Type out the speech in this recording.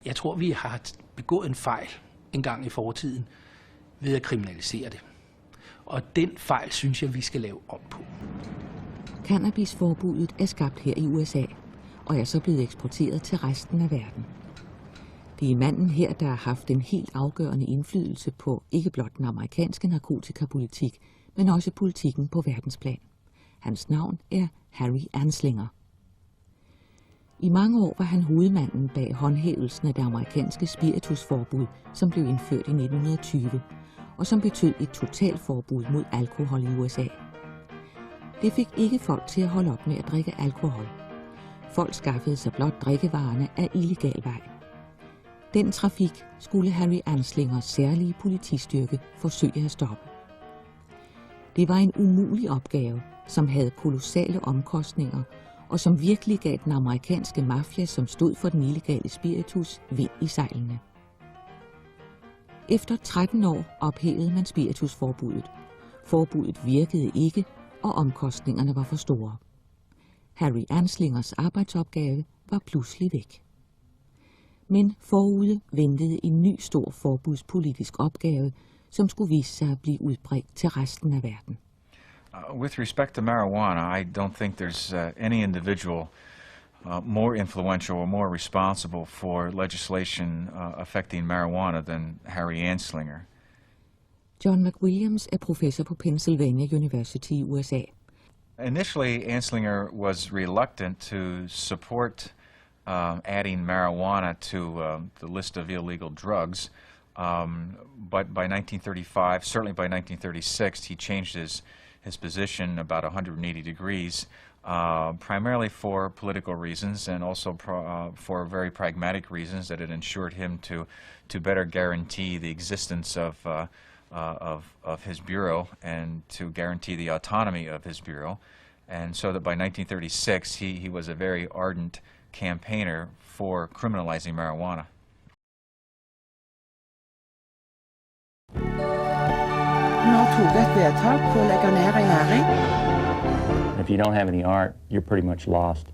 Jeg tror, vi har begået en fejl en gang i fortiden ved at kriminalisere det. Og den fejl synes jeg, vi skal lave om på. Cannabisforbuddet er skabt her i USA og er så blevet eksporteret til resten af verden. Det er manden her, der har haft en helt afgørende indflydelse på ikke blot den amerikanske narkotikapolitik, men også politikken på verdensplan. Hans navn er Harry Anslinger. I mange år var han hovedmanden bag håndhævelsen af det amerikanske spiritusforbud, som blev indført i 1920, og som betød et totalforbud mod alkohol i USA. Det fik ikke folk til at holde op med at drikke alkohol. Folk skaffede sig blot drikkevarerne af illegal vej. Den trafik skulle Harry Anslingers særlige politistyrke forsøge at stoppe. Det var en umulig opgave, som havde kolossale omkostninger, og som virkelig gav den amerikanske mafia, som stod for den illegale spiritus, vind i sejlene. Efter 13 år ophævede man spiritusforbuddet. Forbuddet virkede ikke, og omkostningerne var for store. Harry Anslingers arbejdsopgave var pludselig væk. Men forude ventede en ny stor forbudspolitisk opgave, som skulle vise sig at blive udbredt til resten af verden. With respect to marijuana, I don't think there's any individual more influential or more responsible for legislation affecting marijuana than Harry Anslinger. John McWilliams er professor på Pennsylvania University i USA. Initially, Anslinger was reluctant to support adding marijuana to the list of illegal drugs, but by 1935, certainly by 1936, he changed his position about 180 degrees, primarily for political reasons and also for very pragmatic reasons that it ensured him to better guarantee the existence of his bureau and to guarantee the autonomy of his bureau. And so that by 1936, he was a very ardent campaigner for criminalizing marijuana. If you don't have any art, you're pretty much lost.